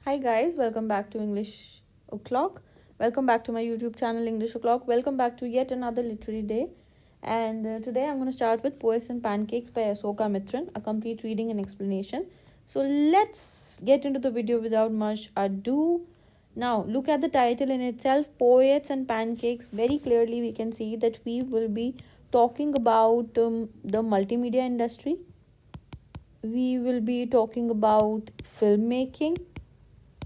Hi guys, welcome back to English O'Clock. Welcome back to my YouTube channel English O'Clock. Welcome back to yet another literary day. And today I'm going to start with Poets and Pancakes by Asoka Mitran, a complete reading and explanation. So let's get into the video without much ado. Now look at the title in itself, Poets and Pancakes. Very clearly we can see that we will be talking about the multimedia industry. We will be talking about filmmaking.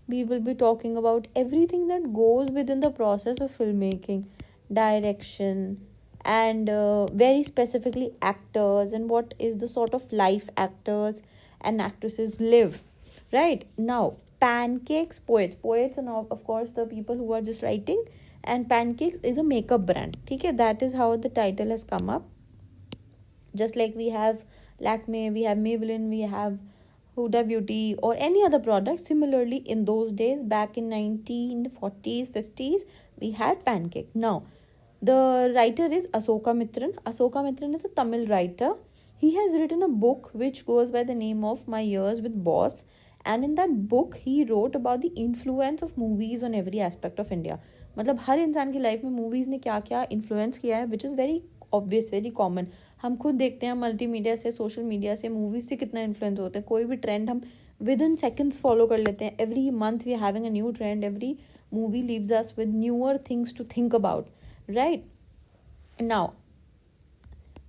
We will be talking about everything that goes within the process of filmmaking, direction, and very specifically actors and what is the sort of life actors and actresses live. Right now, pancakes, poets, and of course the people who are just writing. And pancakes is a makeup brand. Okay, that is how the title has come up. Just like we have Lakme, we have Maybelline, we have Huda Beauty or any other product. Similarly, in those days, back in 1940s, 50s, we had Pancake. Now, the writer is Asoka Mitran. Asoka Mitran is a Tamil writer. He has written a book which goes by the name of My Years with Boss. And in that book, he wrote about the influence of movies on every aspect of India. मतलब हर इंसान की life में movies ने क्या क्या influence किया है which is very obvious, very common. हम खुद देखते हैं मल्टीमीडिया से, सोशल मीडिया से, मूवीज से कितना इन्फ्लुएंस होता है. कोई भी ट्रेंड हम विद इन सेकेंड्स फॉलो कर लेते हैं. Every month we are having a new trend. Every movie leaves us with newer things to think about, right? Now,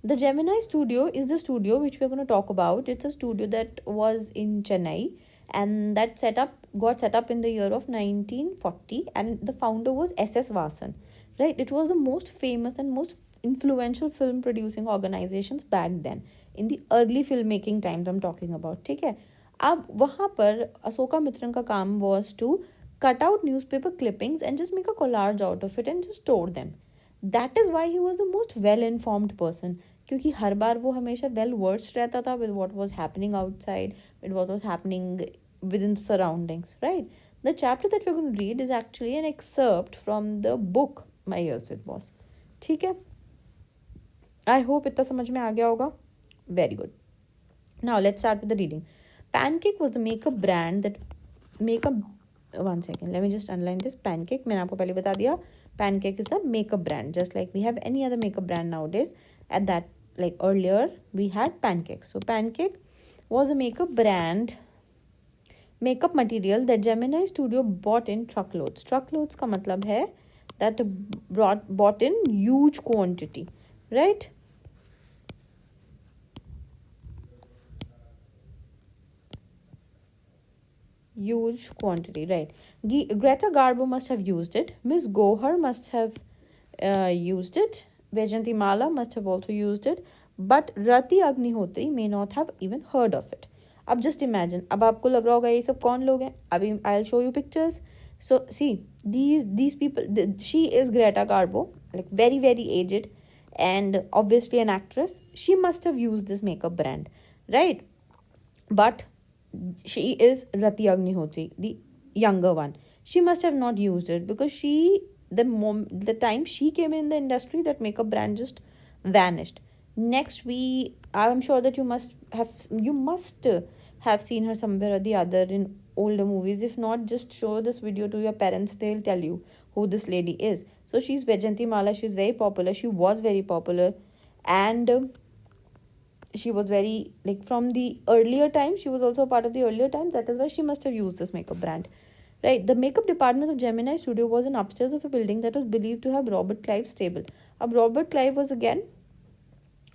the Gemini studio is the studio which we're going to talk about. It's a studio that was in Chennai, and that got set up in the year of 1940, and the founder was S.S. Vasan, right? It was the most famous and most influential film producing organizations back then, in the early filmmaking times I'm talking about. ठीक है, अब वहाँ पर अशोका मित्रन का काम was to cut out newspaper clippings and just make a collage out of it and just store them. That is why he was the most well informed person, क्योंकि हर बार वो हमेशा well versed रहता था with what was happening outside, with what was happening within the surroundings, right? The chapter that we're going to read is actually an excerpt from the book My Years with Boss. ठीक है, I hope इतना समझ में आ गया होगा. Very good. Now let's start with the reading. Pancake was the makeup brand that makeup one second, let me just underline this. Pancake मैंने आपको पहले बता दिया, pancake is the makeup brand, just like we have any other makeup brand nowadays. At that, like earlier we had Pancake. So Pancake was a makeup brand, makeup material that Gemini Studio bought in truckloads. Truckloads का मतलब है that bought in huge quantity, right? Huge quantity, right? Greta Garbo must have used it. Miss Gohar must have used it. Vaijayanti Mala must have also used it. But Rati Agnihotri may not have even heard of it. अब just imagine, अब आपको लग रहा होगा ये सब कौन लोग हैं. अभी I'll show you pictures. So see, these people, she is Greta Garbo, like very very aged and obviously an actress. She must have used this makeup brand, right? But she is Rati Agnihotri, the younger one. She must have not used it because the time she came in the industry, that makeup brand just vanished. Next, I'm sure that you must have seen her somewhere or the other in older movies. If not, just show this video to your parents. They'll tell you who this lady is. So she's Vaijayanti Mala. She's very popular. She was very popular, and she was very, like, from the earlier times. She was also a part of the earlier times. That is why she must have used this makeup brand, right? The makeup department of Gemini Studio was in upstairs of a building that was believed to have Robert Clive's stable. Robert Clive was again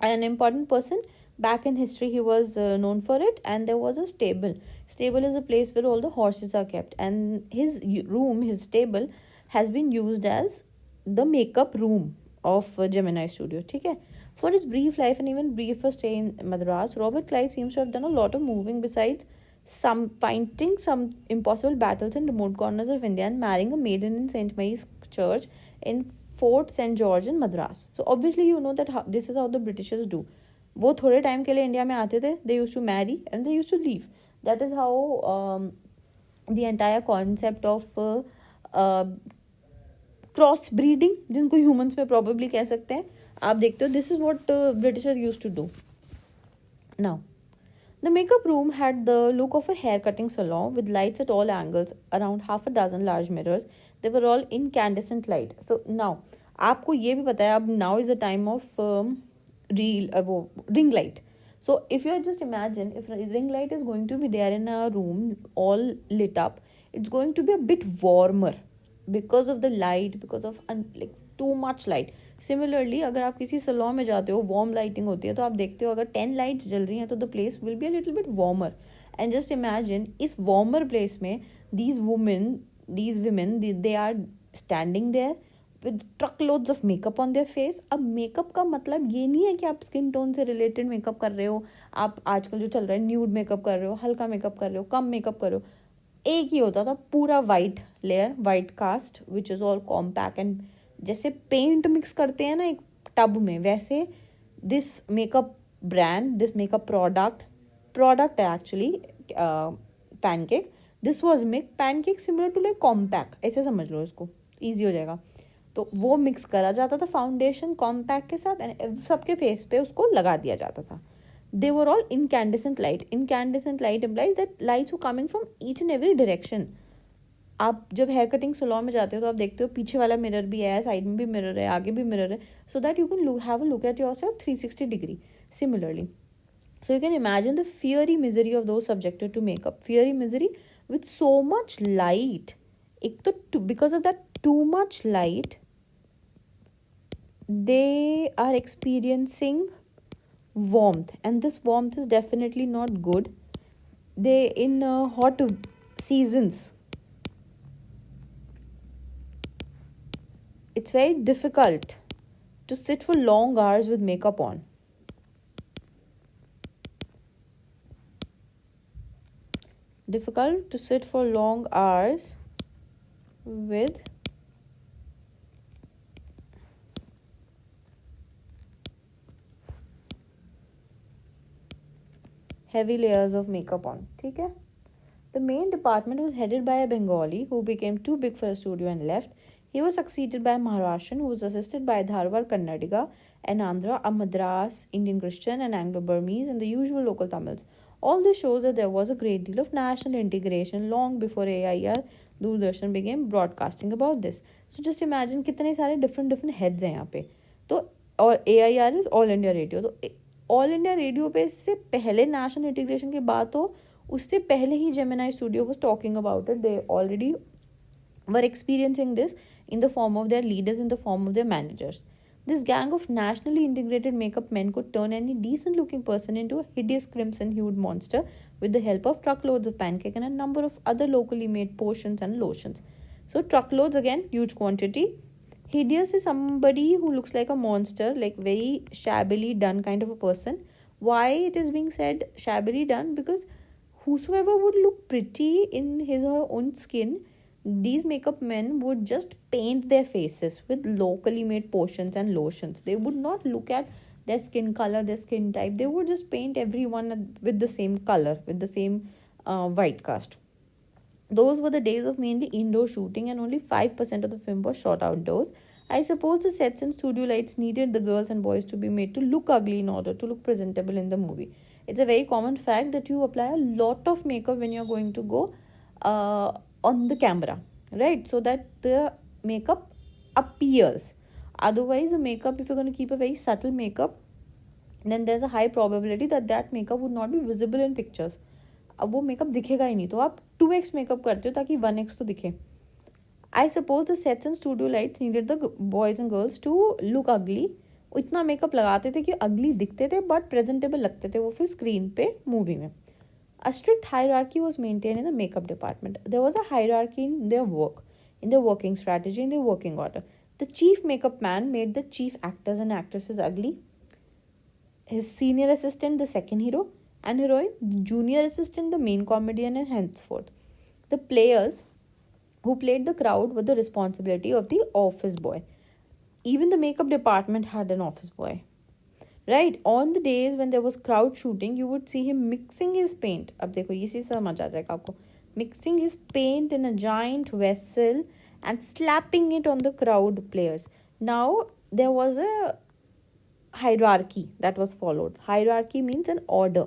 an important person. Back in history, he was known for it, and there was a stable. Stable is a place where all the horses are kept, and his room, his stable, has been used as the makeup room of Gemini Studio. Okay. For his brief life and even briefer stay in Madras, Robert Clive seems to have done a lot of moving besides fighting some impossible battles in remote corners of India and marrying a maiden in St. Mary's Church in Fort St. George in Madras. So obviously you know that this is how the Britishers do. वो थोड़े time के लिए India में आते थे. They used to marry and they used to leave. That is how the entire concept of cross breeding, जिनको humans में probably कह सकते हैं, आप देखते हो. This is what Britishers used to do. Now The makeup room had the look of a hair cutting salon with lights at all angles, around half a dozen large mirrors. They were all incandescent light. So now, आपको ये भी पता है अब now is the time of वो ring light. So if you just imagine if a ring light is going to be there in a room all lit up, it's going to be a bit warmer because of the light, because of like too much light. Similarly अगर आप किसी सलों में जाते हो, warm lighting होती है, तो आप देखते हो अगर 10 लाइट्स जल रही हैं तो the place will be a little bit warmer. And just imagine इस वार्मर प्लेस में these women they are standing there with truckloads of makeup on their face. अब मेकअप का मतलब ये नहीं है कि आप स्किन टोन से रिलेटेड मेकअप कर रहे हो, आप आजकल जो चल रहा है न्यूड मेकअप कर रहे हो, हल्का मेकअप कर रहे हो, कम मेकअप कर रहे हो. एक ही होता था पूरा white layer, white cast which is all compact. And जैसे पेंट मिक्स करते हैं ना एक टब में, वैसे this makeup brand, this makeup product है actually pancake. This was make pancake similar to like compact, ऐसे समझ लो इसको, ईजी हो जाएगा. तो वो मिक्स करा जाता था फाउंडेशन कॉम्पैक्ट के साथ एंड सबके फेस पे उसको लगा दिया जाता था. They were all incandescent light. Incandescent light implies that lights were coming from each and every direction. आप जब हेयर कटिंग सलोन में जाते हो तो आप देखते हो पीछे वाला मिरर भी है, साइड में भी मिरर है, आगे भी मिरर है, so that you can have a look at yourself 360 degree similarly. So you can imagine the fiery misery of those subjected to makeup. Fiery misery with so much light. एक तो because of that too much light, they are experiencing warmth, and this warmth is definitely not good. They in hot seasons, it's very difficult to sit for long hours with makeup on. Difficult to sit for long hours with heavy layers of makeup on. ठीक है? The main department was headed by a Bengali who became too big for a studio and left. He was succeeded by a Maharashtrian who was assisted by a Dharwad Kannadiga, an Andhra, a Madras Indian Christian, an Anglo-Burmese, and the usual local Tamils. All this shows that there was a great deal of national integration long before AIR Doordarshan began broadcasting about this. So just imagine कितने सारे different heads हैं यहाँ पे. तो और AIR is All India Radio. तो All India Radio पे से पहले national integration की बात हो, उससे पहले ही Gemini Studio was talking about it. They already were experiencing this in the form of their leaders, in the form of their managers. This gang of nationally integrated makeup men could turn any decent looking person into a hideous crimson hued monster with the help of truckloads of pancake and a number of other locally made potions and lotions. So truckloads, again, huge quantity. Hideous is somebody who looks like a monster, like very shabbily done kind of a person. Why it is being said shabbily done? Because whosoever would look pretty in his or her own skin, these makeup men would just paint their faces with locally made potions and lotions. They would not look at their skin color, their skin type. They would just paint everyone with the same color, with the same white cast. Those were the days of mainly indoor shooting, and only 5% of the film was shot outdoors. I suppose the sets and studio lights needed the girls and boys to be made to look ugly in order to look presentable in the movie. It's a very common fact that you apply a lot of makeup when you're going to go on the camera, right? So that the makeup appears. Otherwise, the makeup, if you're going to keep a very subtle makeup, then there's a high probability that that makeup would not be visible in pictures. अब वो makeup दिखेगा ही नहीं, तो आप 2x makeup करते हो ताकि 1x तो दिखे. I suppose the sets and studio lights needed the boys and girls to look ugly. इतना मेकअप लगाते थे कि अगली दिखते थे बट प्रेजेंटेबल लगते थे वो फिर स्क्रीन पे मूवी में. A strict hierarchy was maintained in the makeup department. There was a hierarchy in their work, in their working strategy, in their working order. The chief makeup man made the chief actors and actresses ugly. His senior assistant, the second hero and heroine, the junior assistant, the main comedian, and henceforth. The players who played the crowd were the responsibility of the office boy. Even the makeup department had an office boy. Right, on the days when there was crowd shooting, you would see him mixing his paint. अब देखो इसी से समझ आ जाएगा आपको. Mixing his paint in a giant vessel and slapping it on the crowd players. Now, there was a hierarchy that was followed. Hierarchy means an order.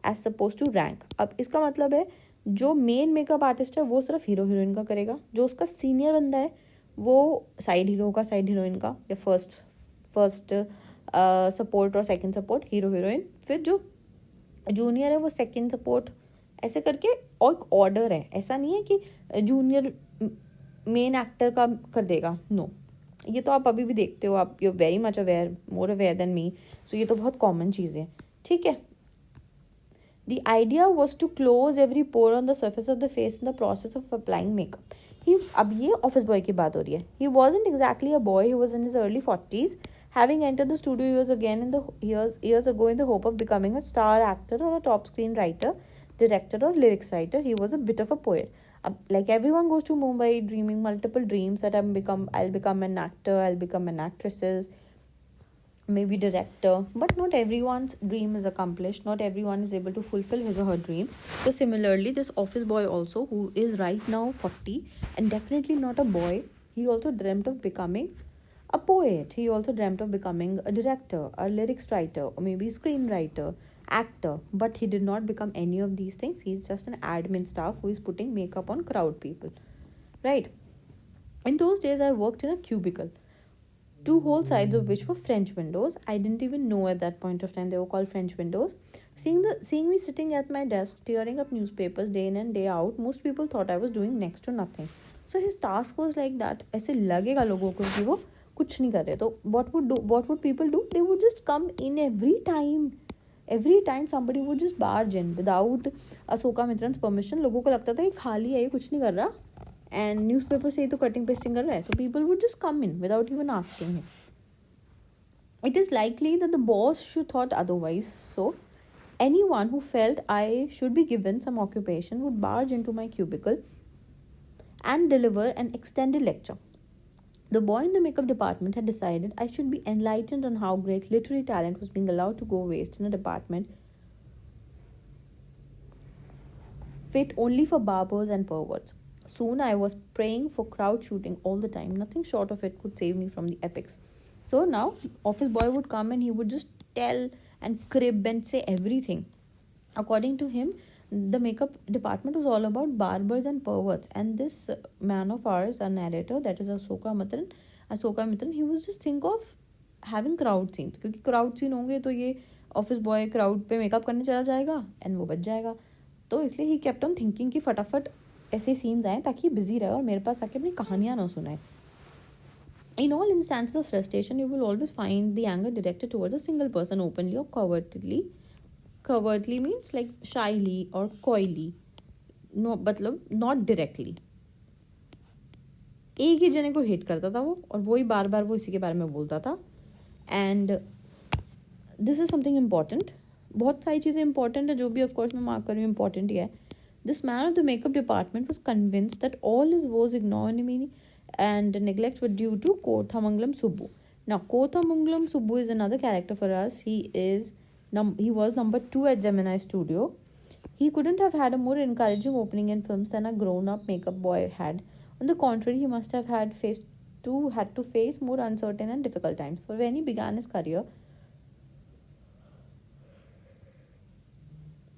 As suppose to rank. अब इसका मतलब है जो मेन मेकअप आर्टिस्ट है वो सिर्फ hero heroine का करेगा, जो उसका सीनियर बंदा है वो साइड हीरो का, साइड हीरोइन का, या फर्स्ट सपोर्ट और सेकंड सपोर्ट हीरो हीरोइन, फिर जो जूनियर है वो सेकंड सपोर्ट, ऐसे करके. और एक ऑर्डर है, ऐसा नहीं है कि जूनियर मेन एक्टर का कर देगा. नो, ये तो आप अभी भी देखते हो, आप you are very much aware, more aware than me. So ये तो बहुत कॉमन चीज़ है, ठीक है. The idea was to close every pore on the surface of the face in the process of applying makeup. अब ये ऑफिस बॉय की बात हो रही है. He wasn't exactly a boy. He was in his early 40s, having entered the studio years ago in the hope of becoming a star actor or a top screenwriter, director or lyrics writer. He was a bit of a poet. Like everyone goes to Mumbai dreaming multiple dreams that I'll become an actor, I'll become an actress, maybe director, but not everyone's dream is accomplished, not everyone is able to fulfill his or her dream. So similarly, this office boy also, who is right now 40 and definitely not a boy, he also dreamt of becoming a poet, he also dreamt of becoming a director, a lyrics writer, or maybe screenwriter, actor, but he did not become any of these things. He's just an admin staff who is putting makeup on crowd people, right? In those days I worked in a cubicle, two whole sides of which were French windows. I didn't even know at that point of time they were called French windows. Seeing me sitting at my desk tearing up newspapers day in and day out, most people thought I was doing next to nothing. So his task was like that. ऐसे लगेगा लोगों को कि वो कुछ नहीं कर रहे. तो what would people do? They would just come in every time somebody would just barge in without Asoka Mitran's permission. लोगों को लगता था कि खाली है, ये कुछ नहीं कर रहा, and newspaper से ही तो कटिंग पेस्टिंग कर रहा है. So people would just come in without even asking him. It is likely that the boss should thought otherwise. So anyone who felt I should be given some occupation would barge into my cubicle and deliver an extended lecture. The boy in the makeup department had decided I should be enlightened on how great literary talent was being allowed to go waste in a department fit only for barbers and perverts. Soon I was praying for crowd shooting all the time. Nothing short of it could save me from the epics. So now, office boy would come and he would just tell and crib and say everything. According to him, the makeup department was all about barbers and perverts. And this man of ours, our narrator, that is Asoka Mitran, he was just think of having crowd scenes. क्योंकि crowd scene होंगे तो ये office boy crowd पे makeup करने चला जाएगा and वो बच जाएगा. तो इसलिए ही kept on thinking कि फटाफट ऐसे सीन्स आए ताकि बिजी रहे और मेरे पास आके अपनी कहानियाँ ना सुनाए. In all instances of frustration, you will always find the anger directed towards a single person, openly or covertly. Covertly means like shyly or coyly. No, मतलब not directly. एक ही जने को हिट करता था वो और वही बार बार वो इसी के बारे में बोलता था. And this is something important. बहुत सारी चीज़ें इंपॉर्टेंट है जो भी ऑफकोर्स मैं मार्क कर रही हूँ इंपॉर्टेंट ही है. This man of the makeup department was convinced that all his woes, ignominy and neglect were due to Kothamangalam Subbu. Now, Kothamangalam Subbu is another character for us. He was number 2 at Gemini Studio. He couldn't have had a more encouraging opening in films than a grown-up makeup boy had. On the contrary, he must have had to face more uncertain and difficult times. For when he began his career,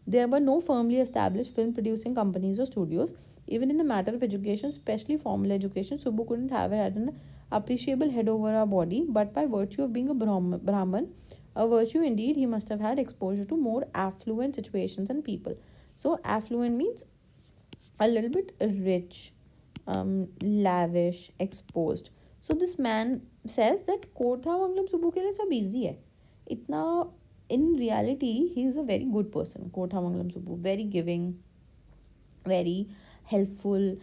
there were no firmly established film producing companies or studios. Even in the matter of education, especially formal education, Subbu couldn't have had an appreciable head over our body, but by virtue of being a Brahman, a virtue indeed, he must have had exposure to more affluent situations and people. So affluent means a little bit rich, lavish, exposed. So this man says that Kothamangalam Subbu के लिए सब easy है. इतना in reality, he is a very good person. Kothamangalam Subbu, very giving, very helpful,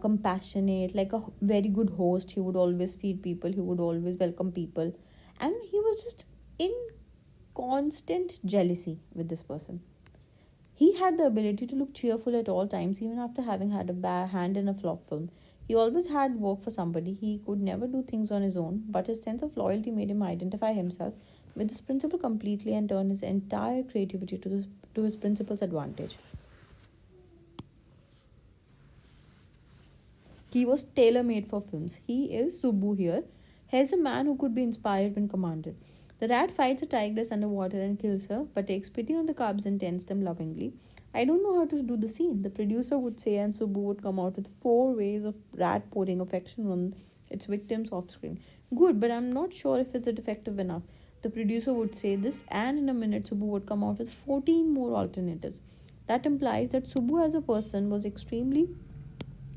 compassionate, like a very good host. He would always feed people, he would always welcome people, and he was just in constant jealousy with this person. He had the ability to look cheerful at all times, even after having had a bad hand in a flop film. He always had work for somebody. He could never do things on his own, but his sense of loyalty made him identify himself with this principle completely and turn his entire creativity to his principle's advantage. He was tailor-made for films. He is Subbu here. He's a man who could be inspired when commanded. The rat fights a tigress underwater and kills her, but takes pity on the cubs and tends them lovingly. I don't know how to do the scene, the producer would say, and Subbu would come out with 4 ways of rat pouring affection on its victims off screen. Good, but I'm not sure if it's effective enough. The producer would say this, and in a minute, Subbu would come out with 14 more alternatives. That implies that Subbu as a person was extremely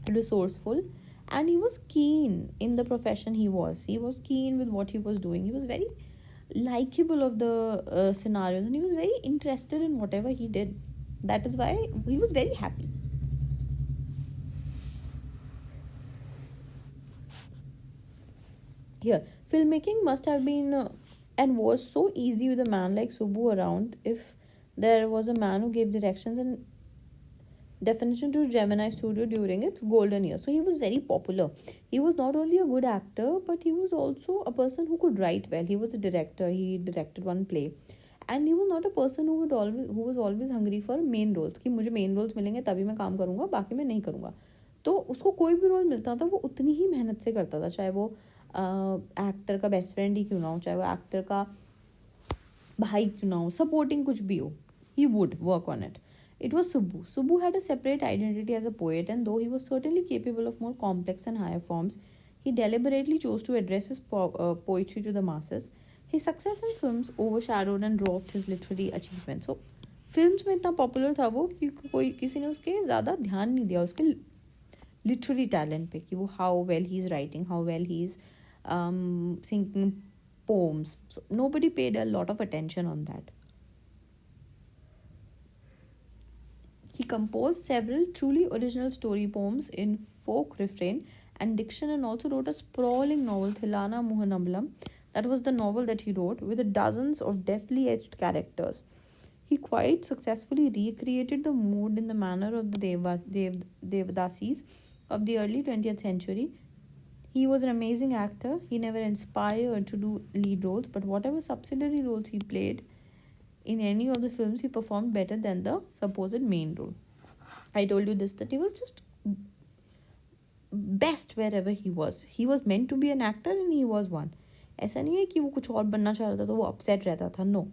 resourceful, and he was keen in the profession he was. He was keen with what he was doing. He was very likable of the scenarios, and he was very interested in whatever he did. That is why he was very happy. Here, filmmaking must have been and was so easy with a man like Subbu around. If there was a man who gave directions and definition to Gemini Studio during its golden years. So he was very popular. He was not only a good actor, but he was also a person who could write well. He was a director. He directed one play. And he was not a person who was always hungry for main roles. कि मुझे main roles मिलेंगे तभी मैं काम करूँगा, बाकी मैं नहीं करूँगा. तो उसको कोई भी रोल मिलता था वो उतनी ही मेहनत से करता था, चाहे वो एक्टर का बेस्ट फ्रेंड ही क्यों ना हो, चाहे वो एक्टर का भाई क्यों ना हो, सपोर्टिंग कुछ भी हो, he would work on it. It was Subbu. Subbu had a separate identity as a poet, and though he was certainly capable of more complex and higher forms, he deliberately chose to address his poetry to the masses. His success in films overshadowed and dwarfed his literary achievements. So, films में इतना popular था वो कि कोई किसी ने उसके ज़्यादा ध्यान नहीं दिया उसके लिटरेरी टैलेंट पे, कि वो how well he is writing, how well he is singing poems. So nobody paid a lot of attention on that. He composed several truly original story poems in folk refrain and diction, and also wrote a sprawling novel, Thilana Mohanambalam. That was the novel that he wrote, with dozens of deftly etched characters. He quite successfully recreated the mood in the manner of the Devadasis of the early 20th century. He was an amazing actor. He never inspired to do lead roles, but whatever subsidiary roles he played in any of the films, he performed better than the supposed main role. I told you this, that he was just best wherever he was. He was meant to be an actor and he was one. ऐसा नहीं है कि वो कुछ और बनना चाह रहा था तो वो अपसेट रहता था. No.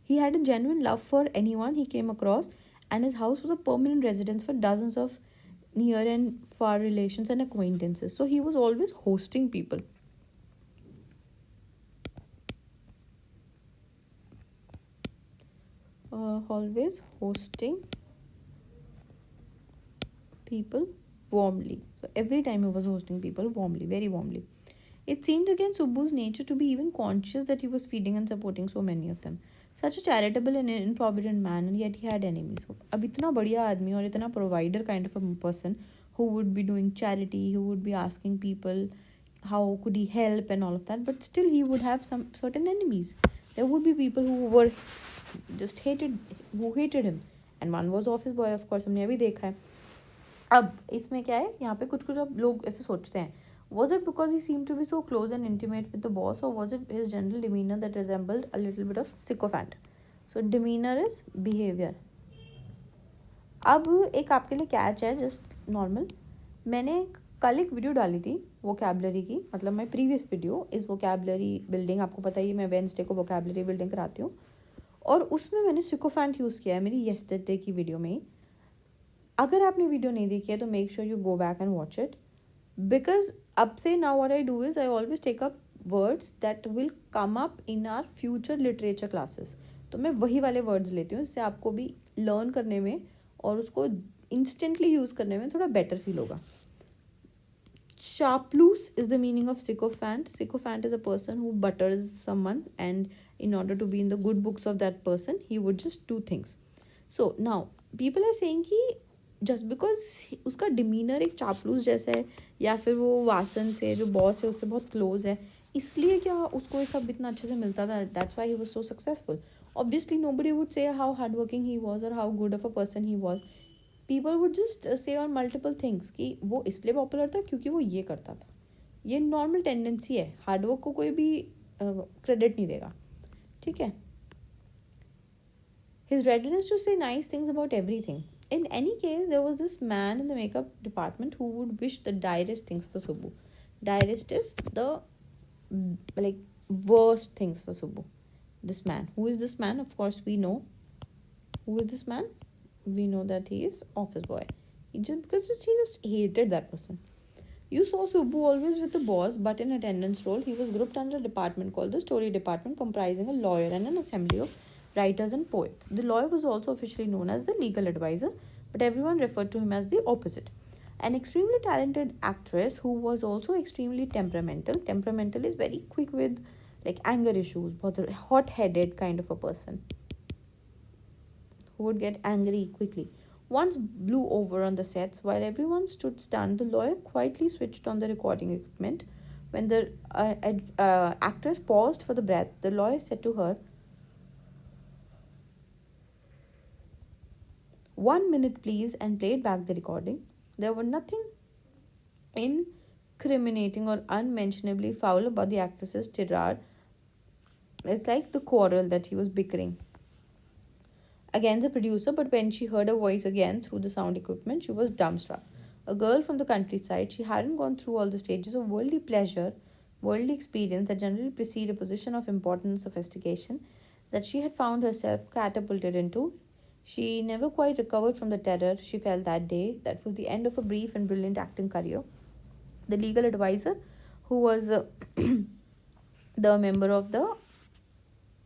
He had a genuine love for anyone he came across, and his house was a permanent residence for dozens of near and far relations and acquaintances. So he was always hosting people. Always hosting people warmly. So every time he was hosting people warmly, very warmly. It seemed against Subbu's nature to be even conscious that he was feeding and supporting so many of them. Such a charitable and improvident man, and yet he had enemies. So, अब इतना बढ़िया आदमी और इतना provider kind of a person who would be doing charity, who would be asking people how could he help and all of that, but still he would have some certain enemies. There would be people who were just hated him, and one was office boy, of course, हमने अभी देखा है. अब इसमें क्या है, यहाँ पे कुछ अब लोग ऐसे सोचते हैं, was it because he seemed to be so close and intimate with the boss, or was it his general demeanor that resembled a little bit of sycophant? So demeanor is behavior. अब एक आपके लिए catch है, just normal. मैंने कल एक video डाली थी वोकैबलरी की, मतलब my previous video is vocabulary building. आपको पता ही मैं वेंसडे को वोकैबलरी बिल्डिंग कराती हूँ, और उसमें मैंने सिकोफैंट यूज़ किया है मेरी येस्टरडे की वीडियो में. अगर आपने वीडियो नहीं देखी है तो make sure you go back and watch it, because अब से now what I do is I always take up words that will come up in our future literature classes. तो मैं वही वाले वर्ड्स लेती हूँ, इससे आपको भी लर्न करने में और उसको इंस्टेंटली यूज़ करने में थोड़ा बेटर फील होगा. Sharploose is the meaning of sycophant. Sycophant is a person who butters someone, and in order to be in the good books of that person, he would just do things. So now people are saying कि just because उसका demeanor एक चापलूस जैसा है, या फिर वो वासन से जो बॉस है उससे बहुत क्लोज है, इसलिए क्या उसको ये सब इतना अच्छे से मिलता था, that's why he was so successful. Obviously nobody would say how hardworking he was or how good of a person he was. People would just say on multiple things कि वो इसलिए पॉपुलर था क्योंकि वो ये करता था. ये नॉर्मल टेंडेंसी है, हार्डवर्क को कोई भी क्रेडिट नहीं देगा, ठीक है. His readiness to say nice things about everything. In any case, there was this man in the makeup department who would wish the direst things for Subbu. Diarist is the like worst things for Subbu. This man. Who is this man? Of course, we know. Who is this man? We know that he is office boy. He just hated that person. You saw Subbu always with the boss, but in attendance role, he was grouped under a department called the story department, comprising a lawyer and an assembly of writers and poets. The lawyer was also officially known as the legal advisor, but everyone referred to him as the opposite. An extremely talented actress who was also extremely temperamental. Temperamental is very quick with like anger issues, hot headed kind of a person who would get angry quickly. Once blew over on the sets while everyone stood stunned. The lawyer quietly switched on the recording equipment. When the actress paused for the breath, the lawyer said to her, "1 minute, please," and played back the recording. There was nothing incriminating or unmentionably foul about the actress's tirade. It's like the quarrel that he was bickering against the producer, but when she heard her voice again through the sound equipment, she was dumbstruck. A girl from the countryside, she hadn't gone through all the stages of worldly pleasure, worldly experience that generally precede a position of importance and sophistication that she had found herself catapulted into. She never quite recovered from the terror she felt that day. That was the end of a brief and brilliant acting career. The legal advisor, who was the member of the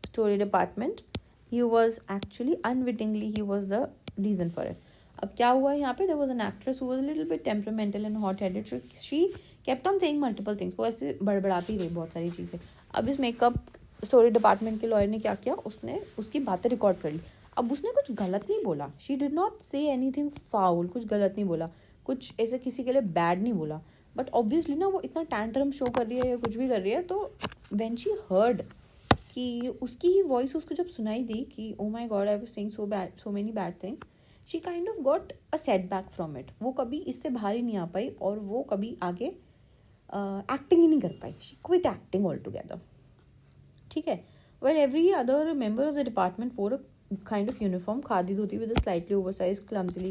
story department, he was actually unwittingly he was the reason for it. अब क्या हुआ यहाँ पे? There was an actress who was a little bit temperamental and hot-headed. She kept on saying multiple things. वो ऐसे बड़बड़ाती रही बहुत सारी चीज़ें. अब इस मेकअप स्टोरी डिपार्टमेंट के लॉयर ने क्या किया? उसने उसकी बातें रिकॉर्ड कर ली. अब उसने कुछ गलत नहीं बोला. She did not say anything foul. कुछ गलत नहीं बोला. कुछ ऐसे किसी के लिए बैड नहीं बोला. बट ऑब्वियसली ना वो इतना टैंट्रम शो कर रही है या कुछ भी कर रही है, तो व्हेन शी हर्ड कि उसकी ही वॉइस उसको जब सुनाई दी कि oh my god I was saying so many bad things, she kind of got a setback from it. वो कभी इससे बाहर ही नहीं आ पाई और वो कभी आगे एक्टिंग ही नहीं कर पाई. She quit acting all together. ठीक है. Well every other member of the department wore a kind of uniform, khadi dhoti with a slightly oversized, clumsily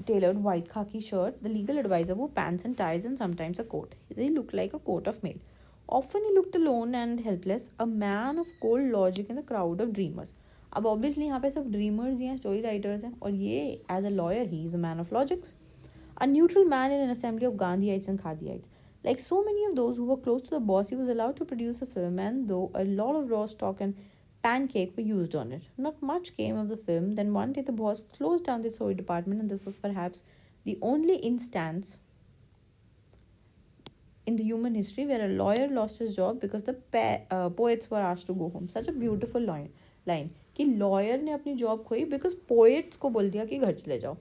tailored white khaki shirt. The legal advisor wore pants and ties and sometimes a coat. They looked like a coat of mail. Often he looked alone and helpless, a man of cold logic in the crowd of dreamers. अब obviously यहाँ पे सब dreamers ही हैं, story writers हैं, और ये as a lawyer he is a man of logics, a neutral man in an assembly of Gandhiites and Khadiites. Like so many of those who were close to the boss, he was allowed to produce a film, and though a lot of raw stock and pancake were used on it, not much came of the film. Then one day the boss closed down the story department, and this was perhaps the only instance in the human history where a lawyer lost his job because the poets were asked to go home. Such a beautiful line कि lawyer ने अपनी job खोई because poets को बोल दिया कि घर चले जाओ.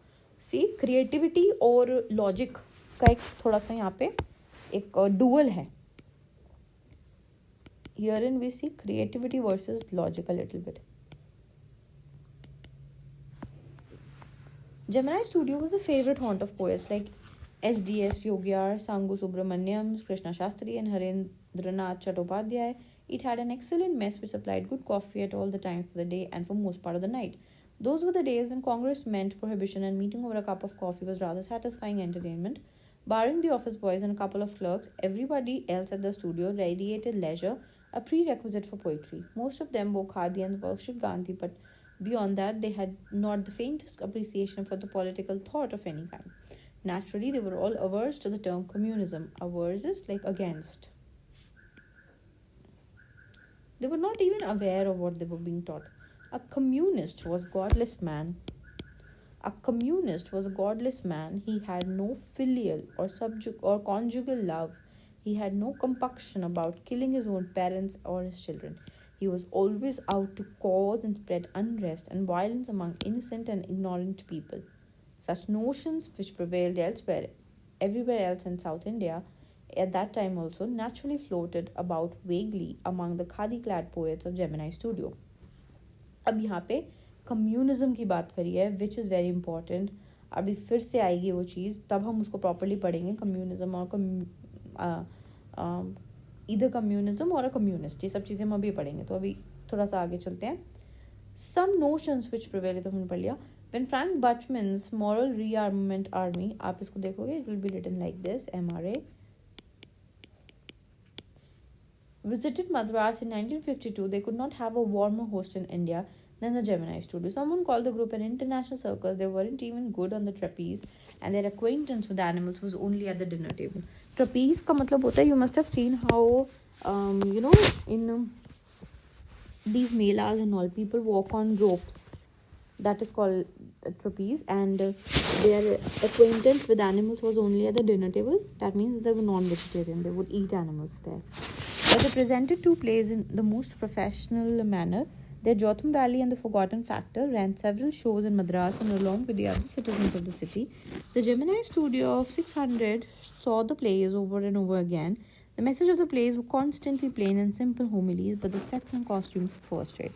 सी क्रिएटिविटी और लॉजिक का एक थोड़ा सा यहाँ पे एक डुअल है. Herein we see creativity versus logic a little bit. Gemini Studio was the favorite haunt of poets like SDS Yogyar, Sangu Subramaniam, Krishna Shastri, and Harendranath Chattopadhyay. It had an excellent mess which supplied good coffee at all the times for the day and for most part of the night. Those were the days when Congress meant prohibition, and meeting over a cup of coffee was rather satisfying entertainment. Barring the office boys and a couple of clerks, everybody else at the studio radiated leisure, a prerequisite for poetry. Most of them wore khadi and worshipped Gandhi, but beyond that, they had not the faintest appreciation for the political thought of any kind. Naturally, they were all averse to the term communism. Averse is like against. They were not even aware of what they were being taught. A communist was a godless man. A communist was a godless man. He had no filial or conjugal love. He had no compunction about killing his own parents or his children. He was always out to cause and spread unrest and violence among innocent and ignorant people. Such notions, which prevailed everywhere else in South India, at that time also naturally floated about vaguely among the khadi-clad poets of Gemini Studio. अब यहाँ पे communism की बात करी है, which is very important. अभी फिर से आएगी वो चीज़, तब हम उसको प्रॉपरली पढ़ेंगे. कम्युनिज्म और इधर कम्युनिज्म और अ कम्युनिस्ट, ये सब चीज़ें हम अभी पढ़ेंगे. तो अभी थोड़ा सा आगे चलते हैं. सम नोशंस विच प्रिवेल, तो हमने पढ़ लिया. When Frank Buchman's Moral Rearmament Army, आप इसको देखोगे, it will be written like this, MRA, visited Madras in 1952, they could not have a warmer host in India than the Gemini Studio. Someone called the group an international circus. They weren't even good on the trapeze, and their acquaintance with animals was only at the dinner table. Trapeze का मतलब होता है, you must have seen how, in these melas and all, people walk on ropes. That is called trapeze, and their acquaintance with animals was only at the dinner table. That means they were non-vegetarian. They would eat animals there. But they presented two plays in the most professional manner. Their Jotham Valley and the Forgotten Factor ran several shows in Madras, and along with the other citizens of the city, the Gemini Studio of 600 saw the plays over and over again. The message of the plays were constantly plain and simple homilies, but the sets and costumes were first rate.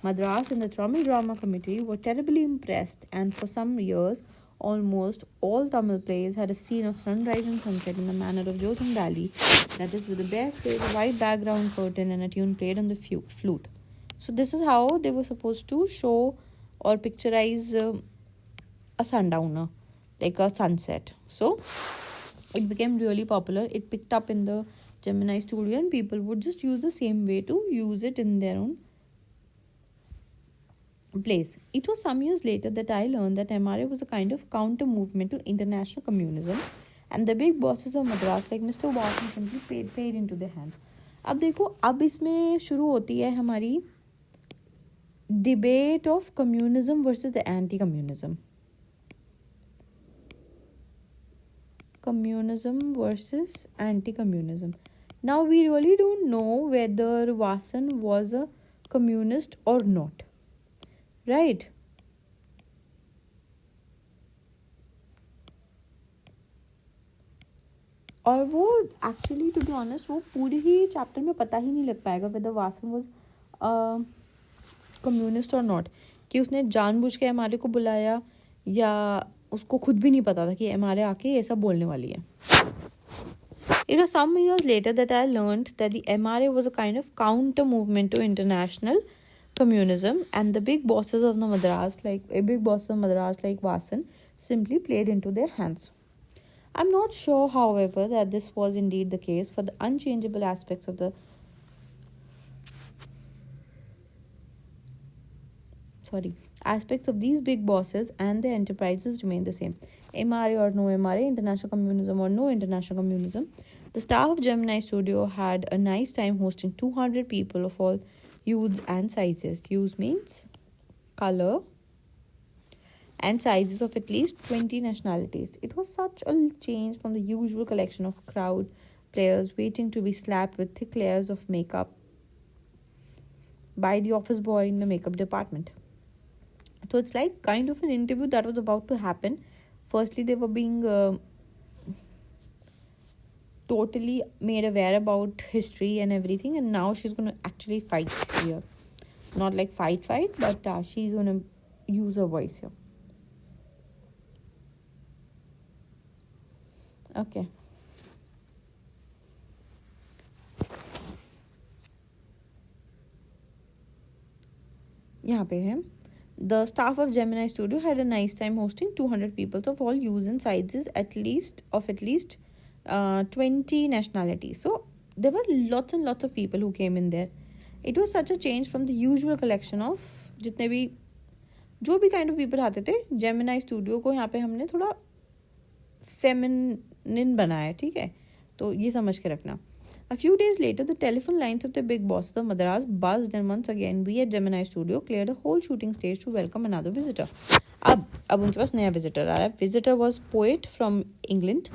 Madras and the Tamil Drama Committee were terribly impressed, and for some years, almost all Tamil plays had a scene of sunrise and sunset in the manner of Jotham Valley, that is, with the bare stage, a white background curtain, and a tune played on the flute. So this is how they were supposed to show or picturize a sundowner, like a sunset. So it became really popular. It picked up in the Gemini Studio, and people would just use the same way to use it in their own place. It was some years later that I learned that MRA was a kind of counter movement to international communism, and the big bosses of Madras like Mr. Watson simply paid into their hands. अब देखो, अब इसमें शुरू होती है हमारी debate of communism versus the anti-communism. Communism versus anti-communism. Now we really don't know whether Vasan was a communist or not. Right? और वो एक्चुअली टू बी ऑनेस्ट वो पूरी ही चैप्टर में पता ही नहीं लग पाएगा whether वासन वाज कम्युनिस्ट और नॉट, कि उसने जानबूझ के एमआरए को बुलाया या उसको खुद भी नहीं पता था कि एमआरए आके ये सब बोलने वाली है. It was some years later that I learned that the MRA was a kind of counter movement to international communism, and the big bosses of Madras like Vasan simply played into their hands. I'm not sure, however, that this was indeed the case, for the unchangeable aspects of these big bosses and their enterprises remain the same. MRA or no MRA, international communism or no international communism, the staff of Gemini Studio had a nice time hosting 200 people of all hues and sizes. Hues means color, and sizes of at least 20 nationalities. It was such a change from the usual collection of crowd players waiting to be slapped with thick layers of makeup by the office boy in the makeup department. So it's like kind of an interview that was about to happen. Firstly, they were being totally made aware about history and everything, and now she's going to actually fight here. Not like fight, but she's going to use her voice here. Okay. यहाँ पे है. The staff of Gemini Studio had a nice time hosting 200 people of all hues and sizes, at least 20 nationalities. So there were lots and lots of people who came in there. It was such a change from the usual collection of जितने भी जो भी kind of people आते थे. Gemini Studio को यहाँ पे हमने थोड़ा feminine बनाया, ठीक है, तो ये समझ के रखना. A few days later, the telephone lines of the big boss of Madras buzzed, and once again, we at Gemini Studio cleared a whole shooting stage to welcome another visitor. अब उनके पास नया visitor आ रहा है. Visitor was poet from England.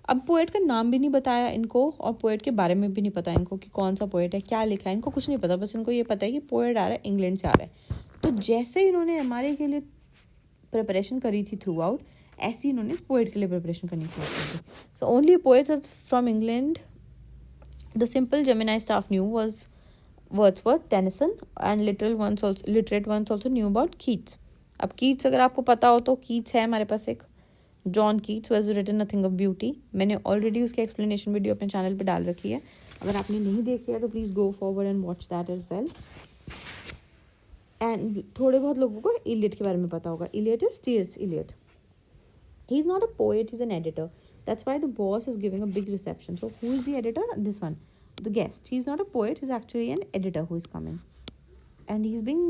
अब poet का नाम भी नहीं बताया इनको, और पोएट के बारे में भी नहीं पता इनको कि कौन सा पोएट है, क्या लिखा है, इनको कुछ नहीं पता. बस इनको ये पता है कि पोएट आ रहा है, इंग्लैंड से आ रहा है. तो जैसे इन्होंने एमआरए के लिए प्रिपरेशन करी थी थ्रू आउट, ऐसी इन्होंने पोएट के लिए प्रिपरेशन करनी थी. So only poets from England the simple Gemini staff knew was Wordsworth, Tennyson, and literate ones also knew about Keats. अब Keats अगर आपको पता हो तो Keats है हमारे पास एक John Keats who has written A Thing of Beauty. मैंने already उसकी explanation video अपने channel पे डाल रखी है. अगर आपने नहीं देखी है तो please go forward and watch that as well. And थोड़े बहुत लोगों को इलियट के बारे में पता होगा. Eliot is TS Eliot. He's not a poet, he's an editor. That's why the boss is giving a big reception. So who is the editor? This one, the guest. He's not a poet, he's actually an editor who is coming. And he's being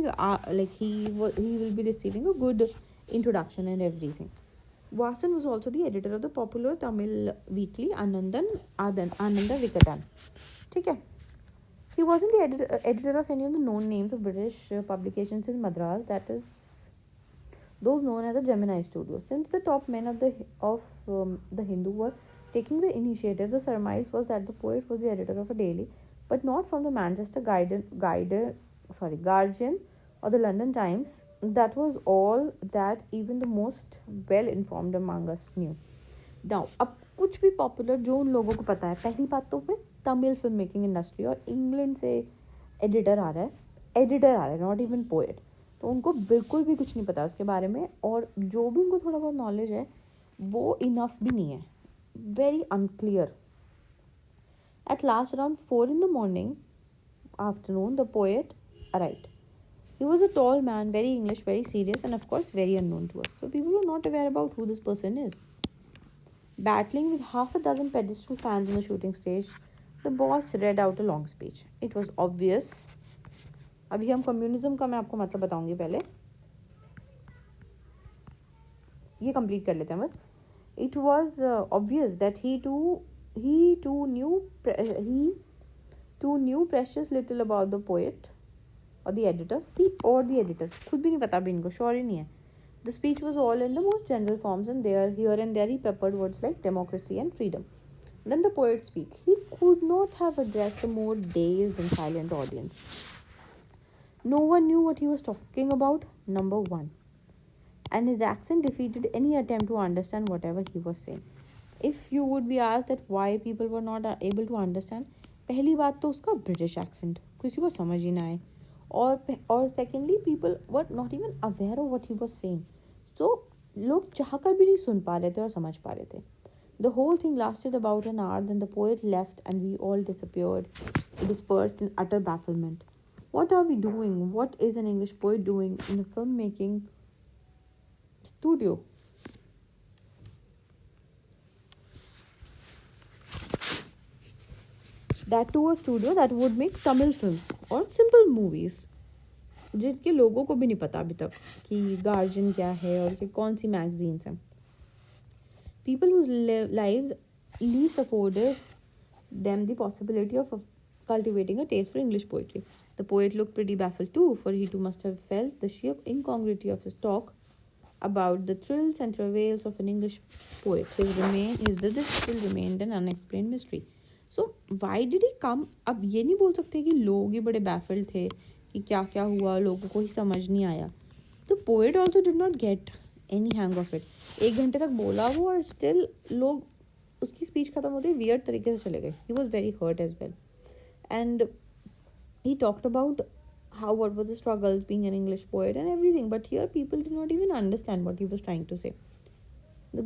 he will be receiving a good introduction and everything. Vasan was also the editor of the popular Tamil weekly Ananda Vikatan. Okay. He wasn't the editor of any of the known names of British publications in Madras, that is those known as the Gemini Studio. Since the top men of the Hindu were taking the initiative, the surmise was that the poet was the editor of a daily, but not from the Manchester Guardian or the London Times. That was all that even the most well-informed among us knew. Now, अब कुछ भी popular जो उन लोगों को पता है, पहली बात तो फिर तमिल फिल्म मेकिंग इंडस्ट्री और इंग्लैंड से एडिटर आ रहा है, नॉट इवन पोएट. तो उनको बिल्कुल भी कुछ नहीं पता उसके बारे में, और जो भी उनको थोड़ा बहुत नॉलेज है वो इनफ भी नहीं है, very unclear. At last around 4 in the morning afternoon the poet arrived. He was a tall man, very English, very serious, and of course very unknown to us. So people were not aware about who this person is. Battling with half a dozen pedestal fans on the shooting stage, the boss read out a long speech. It was obvious. अभी हम communism का मैं आपको मतलब बताऊंगी, पहले ये complete कर लेते हैं बस. It was obvious that he too knew precious little about the poet or the editor. खुद भी नहीं पता अभी इनको, श्योर ही नहीं है. The speech was all in the most general forms, and here and there he peppered words like democracy and freedom. Then the poet speak. He could not have addressed a more dazed and silent audience. No one knew what he was talking about, number one. And his accent defeated any attempt to understand whatever he was saying. If you would be asked that why people were not able to understand, पहली बात तो उसका British accent, किसी को समझ ही ना आए. और secondly, people were not even aware of what he was saying. So, लोग चाहकर भी नहीं सुन पा रहे थे और समझ पा रहे थे. The whole thing lasted about an hour, then the poet left and we all dispersed in utter bafflement. What are we doing? What is an English poet doing in a filmmaking studio? That too a studio that would make Tamil films or simple movies, जिनके लोगों को भी नहीं पता अभी तक कि guardian क्या है और कि कौन सी मैगजीन्स हैं. People whose lives least afforded them the possibility of cultivating a taste for English poetry. The poet looked pretty baffled too, for he too must have felt the sheer incongruity of his talk about the thrills and travails of an English poet. His visit still remained an unexplained mystery. So, why did he come? अब ये नहीं बोल सकते कि लोग ही बड़े baffled थे कि क्या क्या हुआ, लोगों को ही समझ नहीं आया. The poet also did not get any hang of it. 1 घंटे तक बोला वो और still लोग उसकी speech खत्म होते ही weird तरीके से चले गए. He was very hurt as well. And he talked about what were the struggles being an English poet and everything, but here people did not even understand what he was trying to say. The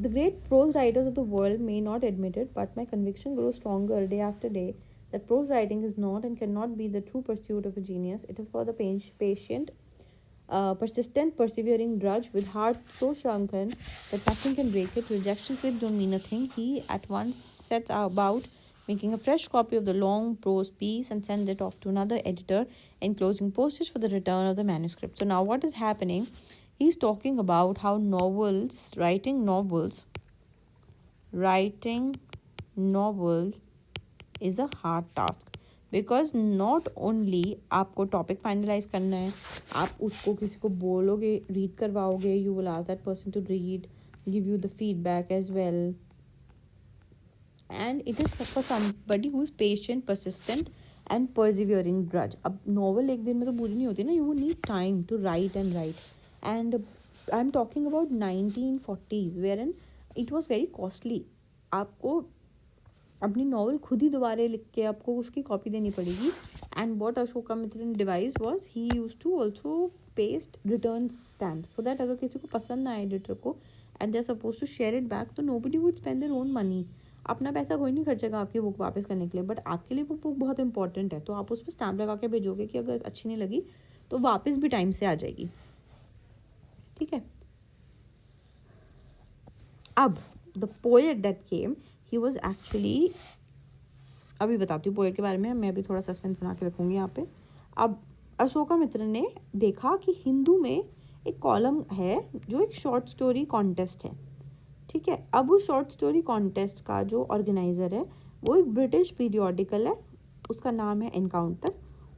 great prose writers of the world may not admit it, but my conviction grows stronger day after day that prose writing is not and cannot be the true pursuit of a genius. It is for the patient, persistent, persevering drudge with heart so shrunken that nothing can break it. Rejection slips don't mean a thing. He at once sets about making a fresh copy of the long prose piece and sends it off to another editor, enclosing postage for the return of the manuscript. So now what is happening? He's talking about how writing novels is a hard task. Because not only आपको topic finalise करना है, आप उसको किसी को बोलोगे, read करवाओगे, you will ask that person to read, give you the feedback as well, and it is for somebody who is patient, persistent and persevering drudge. अब नॉवल एक दिन में तो पूरी नहीं होती ना, you need time to write and I am talking about 1940s where and it was very costly. आपको अपनी नॉवल खुद ही दोबारा लिख के आपको उसकी कॉपी देनी पड़ेगी. And what Ashoka Mitran device was he use to also paste return stamp so that अगर किसी को पसंद ना आए एडिटर को and they are suppose to share it back, तो nobody would spend their own money. अपना पैसा कोई नहीं खर्चेगा आपकी बुक वापस करने के लिए, बट आपके लिए वो बुक बहुत इंपॉर्टेंट है, तो आप उस पर स्टैम्प लगा के भेजोगे कि अगर अच्छी नहीं लगी तो वापस भी टाइम से आ जाएगी, ठीक है. अब the poet that came, he was actually, अभी बताती हूँ पोएट के बारे में, मैं भी थोड़ा सस्पेंस बना के रखूँगी यहाँ पे. अब अशोकामित्र ने देखा कि हिंदू में एक कॉलम है जो एक शॉर्ट स्टोरी कॉन्टेस्ट है, ठीक है. अब उस शॉर्ट स्टोरी कॉन्टेस्ट का जो ऑर्गेनाइजर है वो एक ब्रिटिश पीरियोडिकल है, उसका नाम है एनकाउंटर,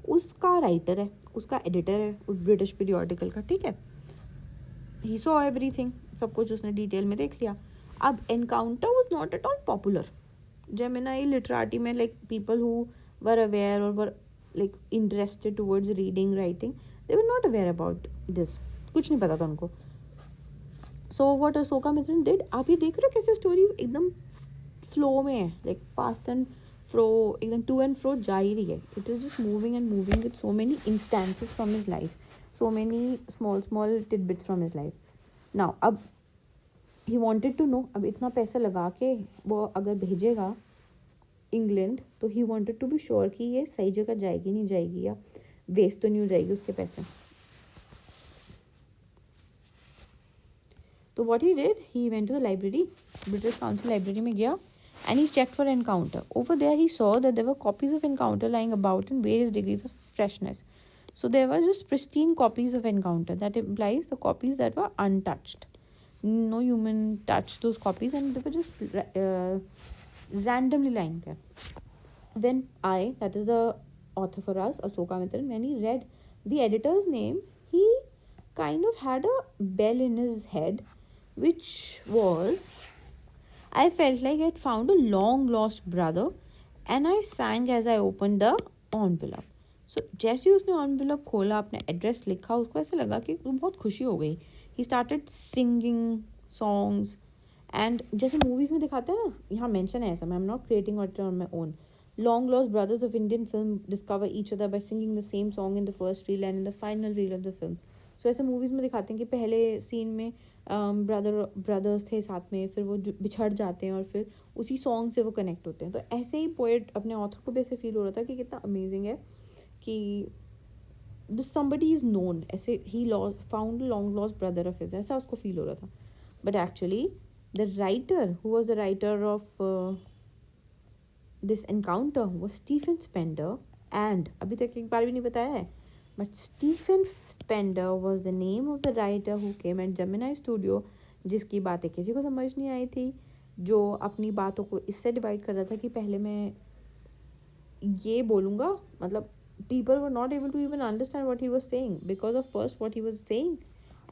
उसका राइटर है, उसका एडिटर है उस ब्रिटिश पीरियोडिकल का, ठीक है. ही सॉ एवरीथिंग, सब कुछ उसने डिटेल में देख लिया. अब Encounter was not at all popular. जेमिनाई लिटरेटी में like people who were aware और were like interested towards reading writing, they were not aware about this, कुछ नहीं पता था उनको. सो व्हाट अशोकामित्रन डिड, आप ये देख रहे हो कैसे स्टोरी एकदम फ्लो में है, लाइक फास्ट एंड फ्रो, एकदम टू एंड फ्रो जा ही रही है. It is just moving and moving with so many instances from his life, so many small tidbits from his life. Now अब he wanted to know, अब इतना पैसा लगा के वो अगर भेजेगा इंग्लैंड तो he wanted to be sure कि ये सही जगह जाएगी नहीं जाएगी या वेस्ट तो नहीं हो जाएगी उसके पैसे. तो what he did, he went to the library, British Council library में गया, and he checked for Encounter. Over there he saw that there were copies of Encounter lying about in various degrees of freshness. So there were just pristine copies of Encounter. That implies the copies that were untouched. No human touched those copies and they were just randomly lying there. When I, that is the author for us, Asokamitran, when he read the editor's name, he kind of had a bell in his head, which was, I felt like I had found a long lost brother, and I sang as I opened the envelope. सो जैसे ही उसने envelope खोला, अपने address लिखा, उसको ऐसा लगा कि बहुत खुशी हो गई. He started singing songs and जैसे मूवीज़ में दिखाते हैं ना, यहाँ मेंशन है ऐसा, I am not creating it on my own. Long lost brothers of Indian film discover each other by singing the same song in the first reel and in the final reel of the film. So ऐसे movies में दिखाते हैं कि पहले scene में brothers थे साथ में, फिर वो बिछड़ जाते हैं और फिर उसी सॉन्ग से वो कनेक्ट होते हैं. तो ऐसे ही पोएट अपने ऑथर को भी ऐसे फील हो रहा था कि कितना अमेजिंग है कि दिस somebody is known, ऐसे he found a long lost brother of his, ऐसा उसको फील हो रहा था. But actually the writer who was the writer of this encounter was Stephen Spender, and अभी तक एक बार भी नहीं बताया है, but Stephen Spender was the name of the writer who came at Gemini Studio, जिसकी बातें किसी को समझ नहीं आई थी, जो अपनी बातों को इससे डिवाइड कर रहा था कि पहले मैं ये बोलूँगा, मतलब people were not able to even understand what he was saying because of first what he was saying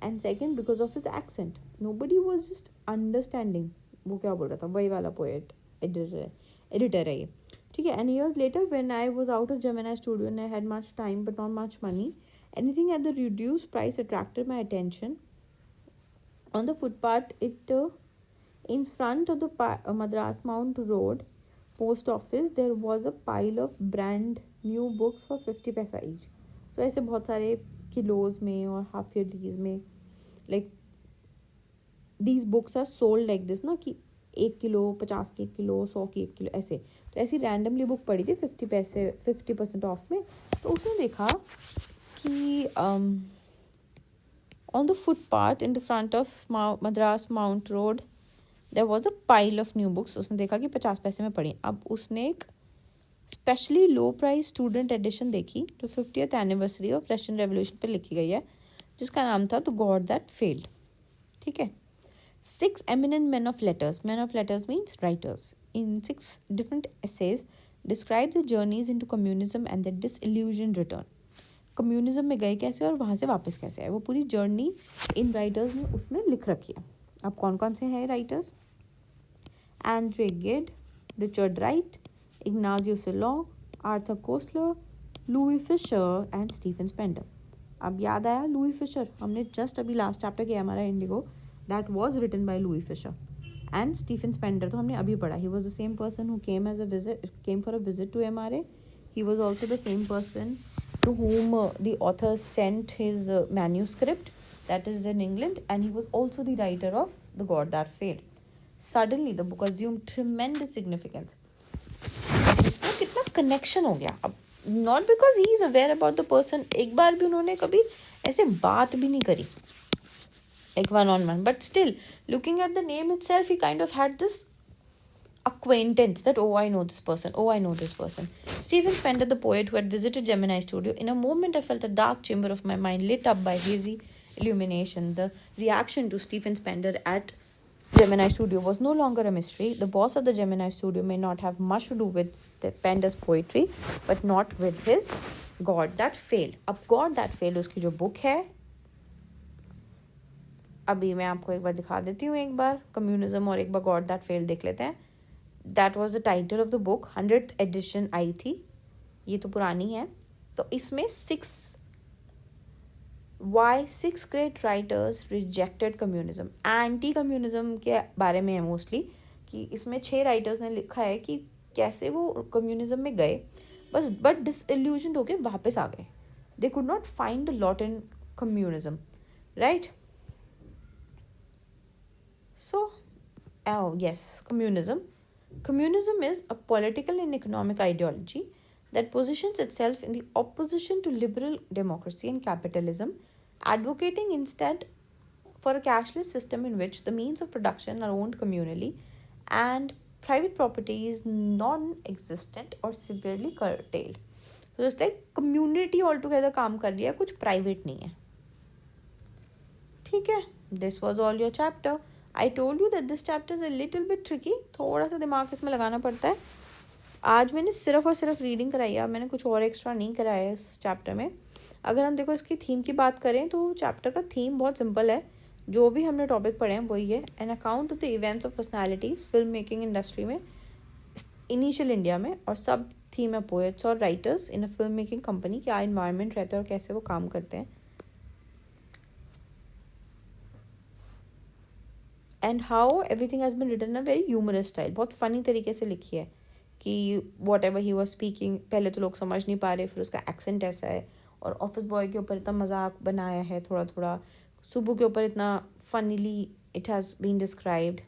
and second because of his accent. Nobody was just understanding वो क्या बोल रहा था. वही वाला poet editor है ये, ठीक है. And years later when I was out of Gemini Studio and I had much time but not much money, anything at the reduced price attracted my attention. On the footpath in front of the Madras Mount Road post office there was a pile of brand new books for 50 पैसा each. सो ऐसे बहुत सारे kilos में और half yearlies में, like these books are sold like this ना, कि 1 kilo 50 की 1 किलो 100 की 1 किलो ऐसे. तो ऐसी रैंडमली बुक पड़ी थी 50% ऑफ में. तो उसने देखा कि on the footpath in the front of Madras Mount Road there was a pile of new books. उसने देखा कि 50 पैसे में पड़ी. अब उसने एक specially low price student edition देखी जो 50th anniversary of Russian revolution पे लिखी गई है, जिसका नाम था द गॉड दैट फेल्ड, ठीक है. 6 eminent men of letters means writers, in 6 different essays describe the journeys into communism and the disillusioned return. Communism में गए कैसे और वहाँ से वापस कैसे आए, वो पूरी जर्नी इन राइटर्स ने उसमें लिख रखी है. अब कौन कौन से हैं writers? Andre Gide, Richard Wright, Ignatius Law, Arthur Koestler, Louis Fisher and Stephen Spender. अब याद आया लुई फिशर, हमने जस्ट अभी लास्ट चैप्टर किया हमारा Indigo, that was written by Louis Fischer. And Stephen Spender तो हमने अभी पढ़ा. He was the same person who came for a visit to MRA. He was also the same person to whom the author sent his manuscript that is in England, and he was also the writer of The God That Failed. Suddenly the book assumed tremendous significance. उसको कितना connection हो गया अब, not because he is aware about the person, एक बार भी उन्होंने कभी ऐसे बात भी नहीं करी like one-on-one, but still looking at the name itself he kind of had this acquaintance that, oh, I know this person, oh, I know this person. Stephen Spender, the poet who had visited Gemini Studio, in a moment I felt a dark chamber of my mind lit up by hazy illumination. The reaction to Stephen Spender at Gemini Studio was no longer a mystery. The boss of the Gemini Studio may not have much to do with Spender's poetry, but not with his God That Failed. अब God That Failed उसकी जो book है, अभी मैं आपको एक बार दिखा देती हूँ, एक बार कम्युनिज्म और एक बार God That Failed देख लेते हैं. That was the title of the book. 100th edition आई थी, ये तो पुरानी है. तो इसमें 6 great writers rejected communism. Anti communism के बारे में है मोस्टली, कि इसमें 6 राइटर्स ने लिखा है कि कैसे वो कम्युनिज्म में गए बस, बट डिसइल्यूजन होके वापस आ गए. They could not find a lot in communism, right? So yes, communism. Communism is a political and economic ideology that positions itself in the opposition to liberal democracy and capitalism, advocating instead for a cashless system in which the means of production are owned communally and private property is non-existent or severely curtailed. So it's like community altogether काम कर रही है, कुछ private नहीं है. ठीक है, this was all your chapter. I told you that this chapter is a little bit tricky. थोड़ा सा दिमाग इसमें लगाना पड़ता है. आज मैंने सिर्फ और सिर्फ रीडिंग कराई है, मैंने कुछ और एक्स्ट्रा नहीं कराया है इस चैप्टर में. अगर हम देखो इसकी थीम की बात करें तो चैप्टर का थीम बहुत सिंपल है. जो भी हमने टॉपिक पढ़े हैं वही है, an account of the events of personalities film making industry में इनिशियल इंडिया में, और सब थीम है पोएट्स और writers in a film making company, क्या इन्वायरमेंट रहता है और कैसे वो काम करते हैं. And how everything has been written in a very humorous style. बहुत फ़नी तरीके से लिखी है कि whatever he was speaking, पहले तो लोग समझ नहीं पा रहे, फिर उसका एक्सेंट ऐसा है, और ऑफिस बॉय के ऊपर इतना मजाक बनाया है थोड़ा थोड़ा, सुबह के ऊपर इतना funnily it has been described.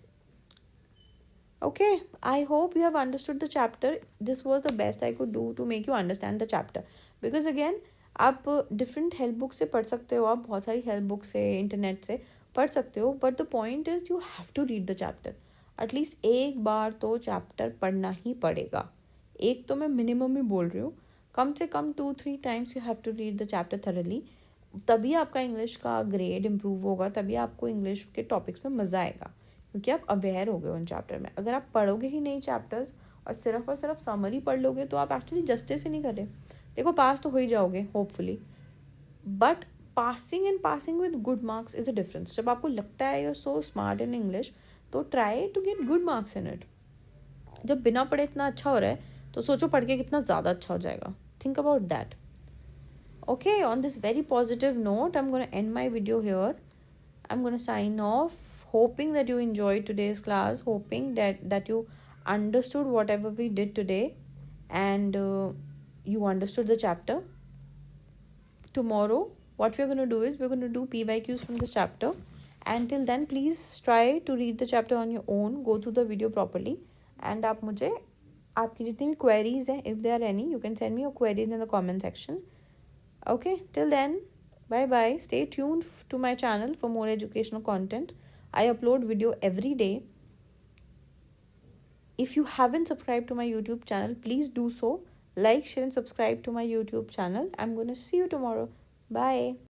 Okay, I hope you have understood the chapter. This was the best I could do to make you understand the chapter. Because again, आप different help books से पढ़ सकते हो, आप बहुत सारी help books से, internet से पढ़ सकते हो, but the point is you have to read the chapter. At least एक बार तो चैप्टर पढ़ना ही पड़ेगा. एक तो मैं मिनिमम ही बोल रही हूँ, कम से कम 2-3 times you have to read the chapter thoroughly. तभी आपका इंग्लिश का ग्रेड इम्प्रूव होगा, तभी आपको इंग्लिश के टॉपिक्स में मज़ा आएगा, क्योंकि आप अवेयर हो गए उन चैप्टर में. अगर आप पढ़ोगे ही नहीं चैप्टर्स और सिर्फ समरी पढ़ लोगे तो आप एक्चुअली जस्टिस ही नहीं कर रहे. देखो, पास तो हो ही जाओगे hopefully, but passing with good marks is a difference. जब आपको लगता है you are so smart in English, तो try to get good marks in it. जब बिना पढ़े इतना अच्छा हो रहा है तो सोचो पढ़ के कितना ज़्यादा अच्छा हो जाएगा. Think about that. Okay, on this very positive note, I'm going to end my video here. I'm going to sign off, hoping that you enjoyed today's class, hoping that you understood whatever we did today, and you understood the chapter. Tomorrow, what we're going to do is we're going to do PYQs from this chapter. Until then, please try to read the chapter on your own, go through the video properly, and आप मुझे आपकी जितनी भी queries हैं, if there are any, you can send me your queries in the comment section. Okay, till then, bye bye. Stay tuned to my channel for more educational content. I upload video every day. If you haven't subscribed to my YouTube channel, please do so. Like, share and subscribe to my YouTube channel. I'm going to see you tomorrow. Bye.